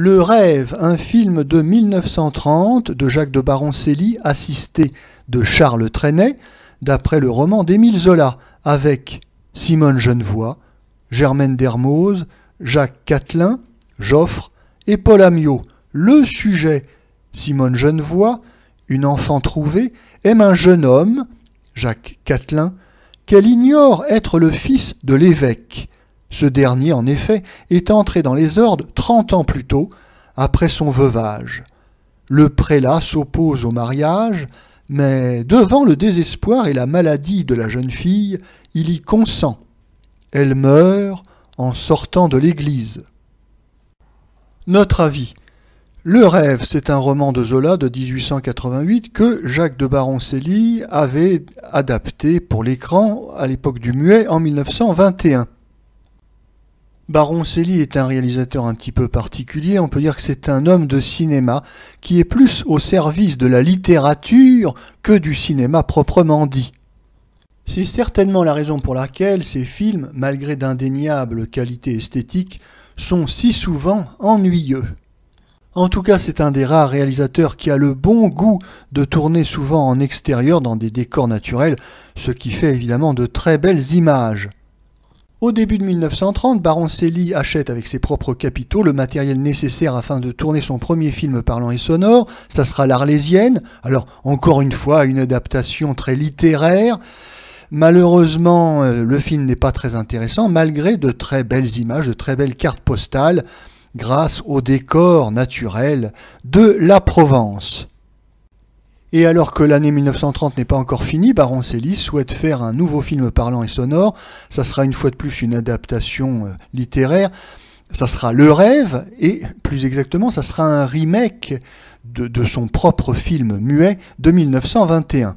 Le Rêve, un film de 1930 de Jacques de Baroncelli, assisté de Charles Trenet, d'après le roman d'Émile Zola, avec Simone Genevoix, Germaine Dermoz, Jacques Catelin, Joffre et Paul Amiot. Le sujet: Simone Genevoix, une enfant trouvée, aime un jeune homme, Jacques Catelin, qu'elle ignore être le fils de l'évêque. Ce dernier, en effet, est entré dans les ordres 30 ans plus tôt, après son veuvage. Le prélat s'oppose au mariage, mais devant le désespoir et la maladie de la jeune fille, il y consent. Elle meurt en sortant de l'église. Notre avis. Le Rêve, c'est un roman de Zola de 1888 que Jacques de Baroncelli avait adapté pour l'écran à l'époque du muet en 1921. Baroncelli est un réalisateur un petit peu particulier, on peut dire que c'est un homme de cinéma qui est plus au service de la littérature que du cinéma proprement dit. C'est certainement la raison pour laquelle ces films, malgré d'indéniables qualités esthétiques, sont si souvent ennuyeux. En tout cas, c'est un des rares réalisateurs qui a le bon goût de tourner souvent en extérieur dans des décors naturels, ce qui fait évidemment de très belles images. Au début de 1930, Baroncelli achète avec ses propres capitaux le matériel nécessaire afin de tourner son premier film parlant et sonore. Ça sera l'Arlésienne. Alors, encore une fois, une adaptation très littéraire. Malheureusement, le film n'est pas très intéressant, malgré de très belles images, de très belles cartes postales, grâce au décor naturel de la Provence. Et alors que l'année 1930 n'est pas encore finie, Baroncelli souhaite faire un nouveau film parlant et sonore. Ça sera une fois de plus une adaptation littéraire. Ça sera Le Rêve, et plus exactement, ça sera un remake de son propre film muet de 1921.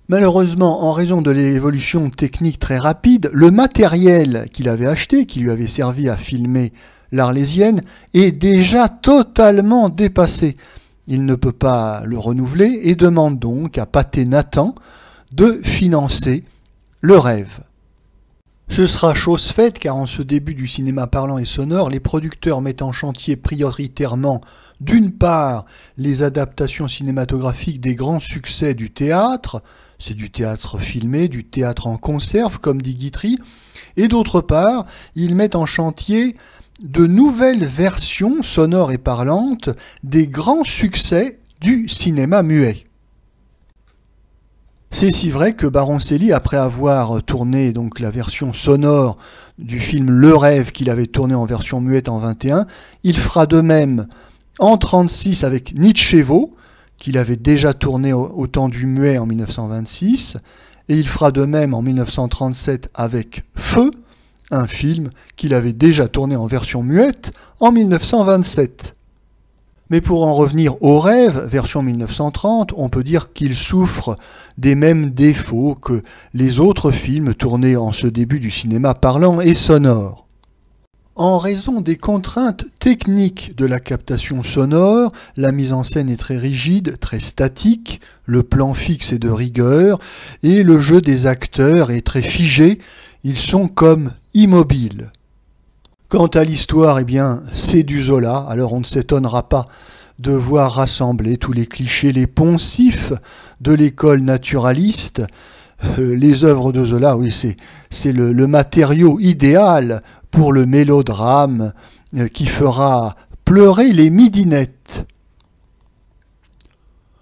Malheureusement, en raison de l'évolution technique très rapide, le matériel qu'il avait acheté, qui lui avait servi à filmer l'Arlésienne, est déjà totalement dépassé. Il ne peut pas le renouveler et demande donc à Pathé Nathan de financer Le Rêve. Ce sera chose faite car en ce début du cinéma parlant et sonore, les producteurs mettent en chantier prioritairement d'une part les adaptations cinématographiques des grands succès du théâtre, c'est du théâtre filmé, du théâtre en conserve comme dit Guitry, et d'autre part ils mettent en chantier de nouvelles versions sonores et parlantes des grands succès du cinéma muet. C'est si vrai que Baroncelli, après avoir tourné donc la version sonore du film Le Rêve qu'il avait tourné en version muette en 21, il fera de même en 1936 avec Nitchevo, qu'il avait déjà tourné au temps du muet en 1926, et il fera de même en 1937 avec Feu, un film qu'il avait déjà tourné en version muette en 1927. Mais pour en revenir au Rêve, version 1930, on peut dire qu'il souffre des mêmes défauts que les autres films tournés en ce début du cinéma parlant et sonore. En raison des contraintes techniques de la captation sonore, la mise en scène est très rigide, très statique, le plan fixe est de rigueur, et le jeu des acteurs est très figé, ils sont comme immobiles. Quant à l'histoire, eh bien, c'est du Zola, alors on ne s'étonnera pas de voir rassembler tous les clichés, les poncifs de l'école naturaliste. Les œuvres de Zola, oui, c'est le matériau idéal pour le mélodrame qui fera pleurer les midinettes.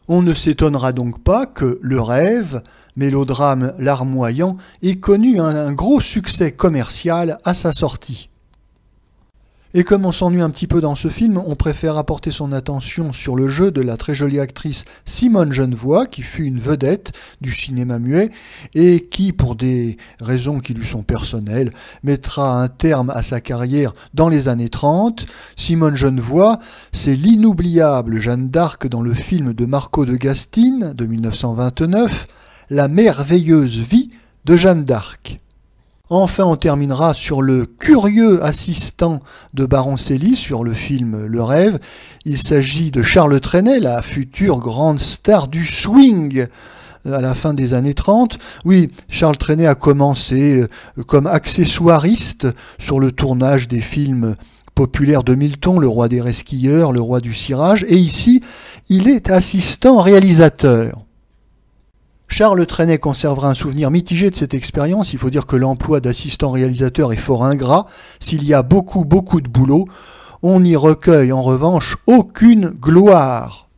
On ne s'étonnera donc pas que Le Rêve, mélodrame larmoyant, ait connu un gros succès commercial à sa sortie. Et comme on s'ennuie un petit peu dans ce film, on préfère apporter son attention sur le jeu de la très jolie actrice Simone Genevoix, qui fut une vedette du cinéma muet et qui, pour des raisons qui lui sont personnelles, mettra un terme à sa carrière dans les années 30. Simone Genevoix, c'est l'inoubliable Jeanne d'Arc dans le film de Marco de Gastine de 1929, La merveilleuse vie de Jeanne d'Arc. Enfin, on terminera sur le curieux assistant de Baroncelli sur le film Le Rêve. Il s'agit de Charles Trenet, la future grande star du swing à la fin des années 30. Oui, Charles Trenet a commencé comme accessoiriste sur le tournage des films populaire de Milton, le roi des resquilleurs, le roi du cirage, et ici, il est assistant réalisateur. Charles Trenet conservera un souvenir mitigé de cette expérience. Il faut dire que l'emploi d'assistant réalisateur est fort ingrat. S'il y a beaucoup de boulot, on n'y recueille en revanche aucune gloire.